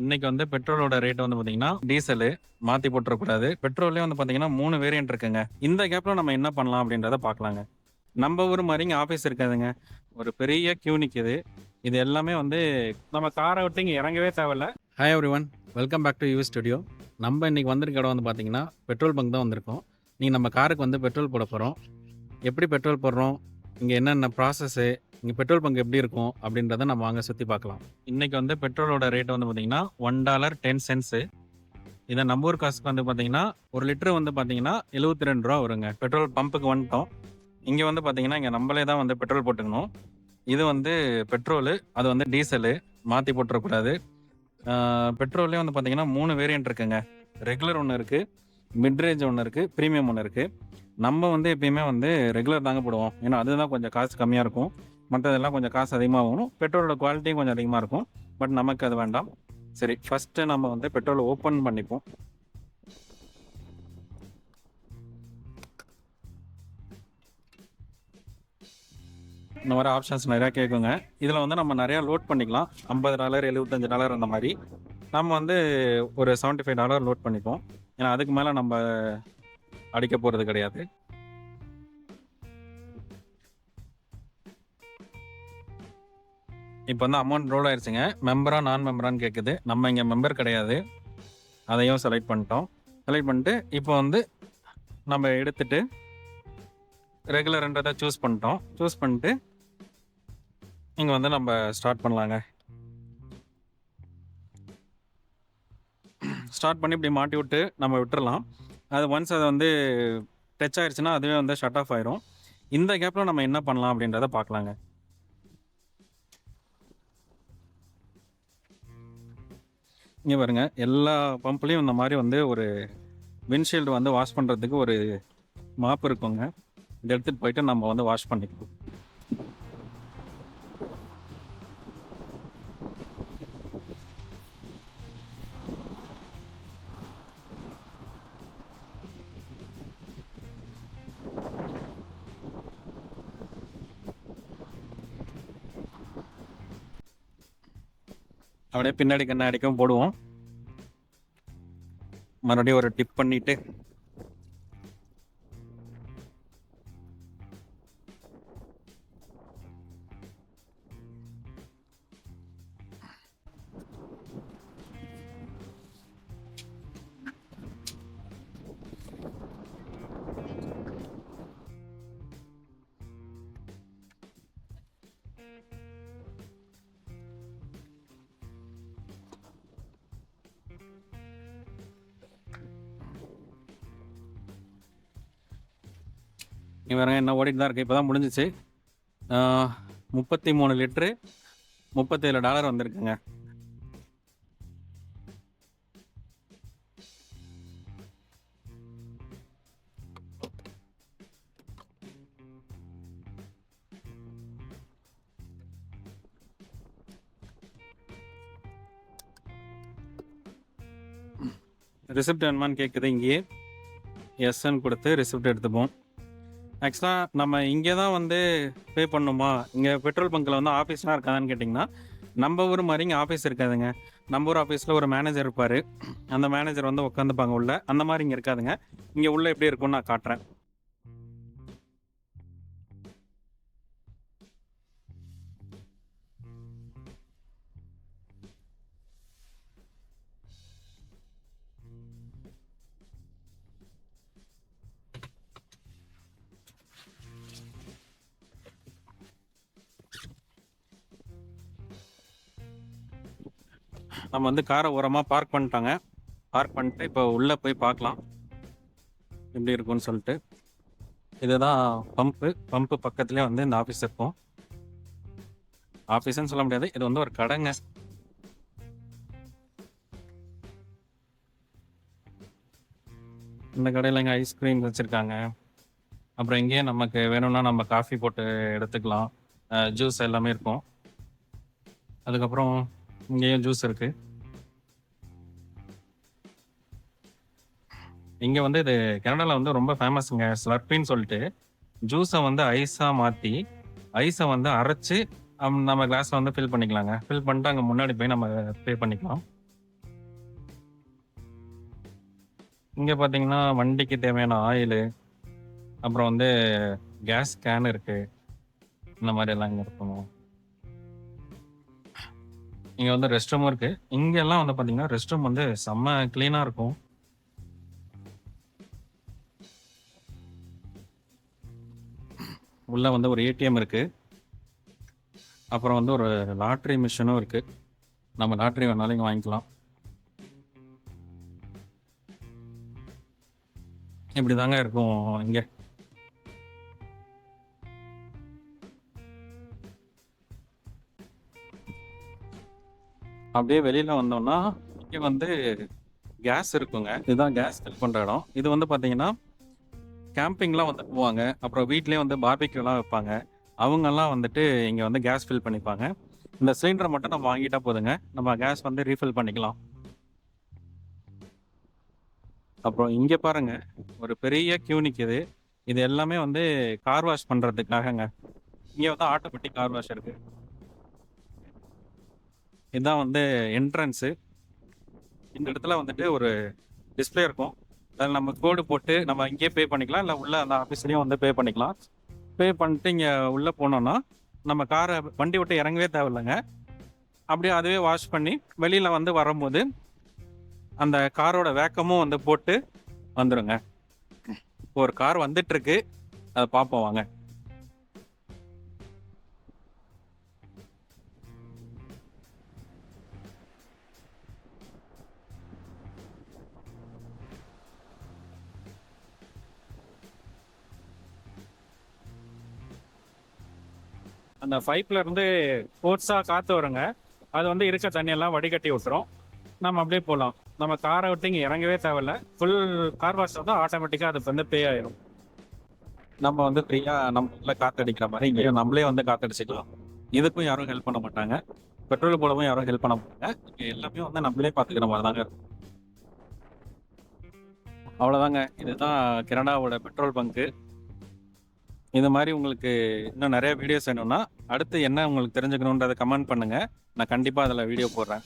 இன்னைக்கு வந்து பெட்ரோலோட ரேட் வந்து பார்த்தீங்கன்னா, டீசலு மாத்தி போட்டுறக்கூடாது. பெட்ரோல்லயே வந்து பார்த்தீங்கன்னா 3 வேரியன்ட் இருக்குங்க. இந்த கேப்ல நம்ம என்ன பண்ணலாம் அப்படின்றத பார்க்கலாங்க. நம்ம ஊர் மாரி இங்க ஆஃபீஸ் இருக்காதுங்க. ஒரு பெரிய கியூ நிக்குது. இது எல்லாமே வந்து நம்ம கார விட்டு இங்க இறங்கவே தேவையில்ல. Hi everyone. Welcome back to UV studio. நம்ம இன்னைக்கு வந்திருக்க இடம் வந்து பார்த்தீங்கன்னா, பெட்ரோல் பங்க் தான் வந்திருக்கோம். இன்னைக்கு நம்ம காருக்கு வந்து பெட்ரோல் போட போறோம். எப்படி பெட்ரோல் போடுறோம்? இங்க என்னென்ன ப்ராசஸு? இங்க பெட்ரோல் பங்க் எப்படி இருக்கும்? அப்படின்றத நம்ம வாங்க சுத்தி பார்க்கலாம். இன்னைக்கு வந்து பெட்ரோலோட ரேட் வந்து பார்த்தீங்கன்னா, $1.10. இத நம்ம ஊர் காசுக்கு வந்து பார்த்தீங்கன்னா, 1 லிட்டர் வந்து பார்த்தீங்கன்னா, ரூ. 72 வருங்க. பெட்ரோல் பம்புக்கு வந்துட்டோம். இங்க வந்து பார்த்தீங்கன்னா, இங்க நம்மளே தான் வந்து பெட்ரோல் போட்டுக்கணும். இது வந்து பெட்ரோலு, அது வந்து டீசலு. மாத்தி போட்டுறக்கூடாது. பெட்ரோல்லயே வந்து பார்த்தீங்கன்னா 3 வேரியன்ட் இருக்குங்க. ரெகுலர் ஒண்ணு இருக்கு, மிட் ரேஞ்ச் ஒண்ணு இருக்கு, பிரீமியம் ஒண்ணு இருக்கு. நம்ம வந்து எப்பயுமே வந்து ரெகுலர் தாங்க போடுவோம். ஏன்னா, அதுதான் கொஞ்சம் காசு கம்மியா இருக்கும். மத்ததெல்லாம் கொஞ்சம் காசு அதிகமாகும். பெட்ரோலோட குவாலிட்டியும் கொஞ்சம் அதிகமா இருக்கும். பட் நமக்கு அது வேண்டாம். சரி, ஃபர்ஸ்ட்டு நம்ம வந்து பெட்ரோல ஓப்பன் பண்ணிப்போம். இந்த மாரி ஆப்ஷன்ஸ் நெறையா கேட்குங்க. இதில வந்து நம்ம நெறையா லோட் பண்ணிக்கலாம். $50, $75 அந்த மாரி. நம்ம வந்து ஒரு $75 லோட் பண்ணிப்போம். ஏன்னா, அதுக்கு மேல நம்ப அடிக்க போறது கிடையாது. இப்ப வந்து அமௌண்ட் ரோல் ஆயிருச்சுங்க. மெம்பரா, நான் மெம்பரான்னு கேட்குது. நம்ம இங்க மெம்பர் கிடையாது. அதையும் செலக்ட் பண்ணிட்டோம். செலக்ட் பண்ணிட்டு, இப்போ வந்து நம்ம எடுத்துட்டு ரெகுலர்ன்றத சூஸ் பண்ணிட்டோம். சூஸ் பண்ணிட்டு, இங்க வந்து நம்ம ஸ்டார்ட் பண்ணலாங்க. ஸ்டார்ட் பண்ணி இப்படி மாட்டி விட்டு நம்ம விட்டுறலாம். அது ஒன்ஸ் அது வந்து டச் ஆயிருச்சுன்னா, அதுவே வந்து ஷட் ஆஃப் ஆயிரும். இந்த கேப்ல நம்ம என்ன பண்ணலாம் அப்படின்றத பார்க்கலாங்க. இங்க பாருங்க, எல்லா பம்ப்லயும் இந்த மாரி வந்து ஒரு விண்ட்ஷீல்டு வந்து வாஷ் பண்றதுக்கு ஒரு மாப் இருக்குங்க. இத எடுத்துட்டு போயிட்டு நம்ம வந்து வாஷ் பண்ணிக்கலாம். அப்படியே பின்னாடி கண்ணாடிக்கும் போடுவோம். மறுபடியும் ஒரு டிப் பண்ணிட்டு இங்க பாருங்க, இன்னும் ஓடிட்டு தான் இருக்கு. இப்ப தான் முடிஞ்சுச்சு. ஆ 33 லிட்டரு $37 வந்திருக்குங்க. ரிசிப்ட் வேணுமான்னு கேட்குது இங்கேயே. எஸ்ன்னு குடுத்து ரிசிப்ட் எடுத்துப்போம். ஆக்சுவலா நம்ம இங்க தான் வந்து பே பண்ணணுமா? இங்க பெட்ரோல் பங்க்ல வந்து ஆஃபீஸ்லாம் இருக்காதான்னு கேட்டிங்கன்னா, நம்ப ஊர் மாரி இங்க ஆஃபீஸ் இருக்காதுங்க. நம்ப ஊர் ஆஃபீஸ்ல ஒரு மேனேஜர் இருப்பாரு. அந்த மேனேஜர் வந்து உட்காந்துப்பாங்க உள்ள. அந்த மாரி இங்க இருக்காதுங்க. இங்க உள்ள எப்படி இருக்கும்னு நான் காட்டுறேன். நம்ம வந்து கார ஓரமா பார்க் பண்ணிட்டோங்க. பார்க் பண்ணிட்டு இப்போ உள்ள போய் பார்க்கலாம். எப்படி இருக்கும்னு சொல்லிட்டு. இதுதான் பம்பு. பம்பு பக்கத்திலேயே வந்து இந்த ஆஃபீஸ் இருக்கும். ஆஃபீஸ்ன்னு சொல்ல முடியாது. இது வந்து ஒரு கடைங்க. இந்த கடையில இங்க ஐஸ்கிரீம் வச்சிருக்காங்க. அப்புறம் இங்கேயே நமக்கு வேணும்னா நம்ம காஃபி போட்டு எடுத்துக்கலாம். ஜூஸ் எல்லாமே இருக்கும். அதுக்கப்புறம் இங்கேயும் ஜூஸ் இருக்கு. இங்க வந்து இது கனடால வந்து ரொம்ப ஃபேமஸ்ங்க. ஸ்லர்பின்னு சொல்லிட்டு ஜூஸை வந்து ஐஸா மாத்தி, ஐஸை வந்து அரைச்சு நம்ம கிளாஸ்ல வந்து ஃபில் பண்ணிக்கலாங்க. ஃபில் பண்ணிட்டு அங்க முன்னாடி போய் நம்ம பே பண்ணிக்கலாம். இங்க பார்த்தீங்கன்னா, வண்டிக்கு தேவையான ஆயிலு, அப்புறம் வந்து கேஸ் கேன் இருக்கு. இந்த மாரி எல்லாம் இங்க இருக்கும். இங்க வந்து ரெஸ்ட் ரூமும் இருக்கு. இங்கெல்லாம் வந்து பார்த்தீங்கன்னா, ரெஸ்ட் ரூம் வந்து செம்ம கிளீனா இருக்கும். உள்ள வந்து ஒரு ஏடிஎம் இருக்கு. அப்புறம் வந்து ஒரு லாட்டரி மிஷினும் இருக்கு. நம்ம லாட்டரி வேணாலும் இங்க வாங்கிக்கலாம். இப்படிதாங்க இருக்கும் இங்க. அப்படியே வெளியில வந்தோம்னா, இங்க வந்து கேஸ் இருக்குங்க. இதுதான் கேஸ் ஃபில் பண்ற இடம். இது வந்து பார்த்தீங்கன்னா, கேம்பிங்லாம் வந்து போவாங்க. அப்புறம் வீட்லயே வந்து பார்பிக்யூலாம் வைப்பாங்க. அவங்கலாம் வந்துட்டு இங்க வந்து கேஸ் ஃபில் பண்ணிப்பாங்க. இந்த சிலிண்டர மட்டும் நம்ம வாங்கிட்டா போதுங்க. நம்ம கேஸ் வந்து ரீஃபில் பண்ணிக்கலாம். அப்புறம் இங்க பாருங்க, ஒரு பெரிய கியூ நிக்குது. இது எல்லாமே வந்து கார் வாஷ் பண்றதுக்காகங்க. இங்க வந்து ஆட்டோமேட்டிக் கார் வாஷ் இருக்கு. இதான் வந்து என்ட்ரன்ஸு. இந்த இடத்துல வந்துட்டு ஒரு டிஸ்ப்ளே இருக்கும். அதில நம்ம கோடு போட்டு நம்ம இங்கேயே பே பண்ணிக்கலாம். இல்ல உள்ள அந்த ஆஃபீஸ்லயும் வந்து பே பண்ணிக்கலாம். பே பண்ணிட்டு இங்க உள்ள போனோம்னா, நம்ம வண்டி விட்டு இறங்கவே தேவையில்லங்க. அப்படியே அதுவே வாஷ் பண்ணி வெளியில வந்து வரும்போது, அந்த காரோட வேக்கமும் வந்து போட்டு வந்துருங்க. இப்போ ஒரு கார் வந்துட்டுருக்கு. அத பார்ப்போம் வாங்க. அந்த பைப்ல இருந்து ஃபோர்ஸா காத்து வருங்க. அது வந்து இருக்க தண்ணியெல்லாம் வடிகட்டி விட்டுரும். நம்ம அப்படியே போலாம். நம்ம கார விட்டு இங்க இறங்கவே தேவையில்ல. ஃபுல் கார் வாஷ் வந்து ஆட்டோமேட்டிக்கா அது வந்து பே ஆயிரும். நம்ம வந்து ஃப்ரீயா நம்ம உள்ள காத்தடிக்கிற மாரி இங்கேயும் நம்மளே வந்து காத்தடிச்சுக்கலாம். இதுக்கும் யாரும் ஹெல்ப் பண்ண மாட்டாங்க. பெட்ரோல் போடவும் யாரும் ஹெல்ப் பண்ண மாட்டாங்க. இங்க எல்லாமே வந்து நம்மளே பார்த்துக்கிற மாரி தாங்க இருக்கும். அவ்வளோதாங்க. இதுதான் கனடாவோட பெட்ரோல் பங்க்கு. இது மாரி உங்களுக்கு இன்னும் நெறைய வீடியோஸ் வேணும்னா, அடுத்து என்ன உங்களுக்கு தெரிஞ்சுக்கணுன்றத கமெண்ட் பண்ணுங்க. நான் கண்டிப்பா அதில வீடியோ போடுறேன்.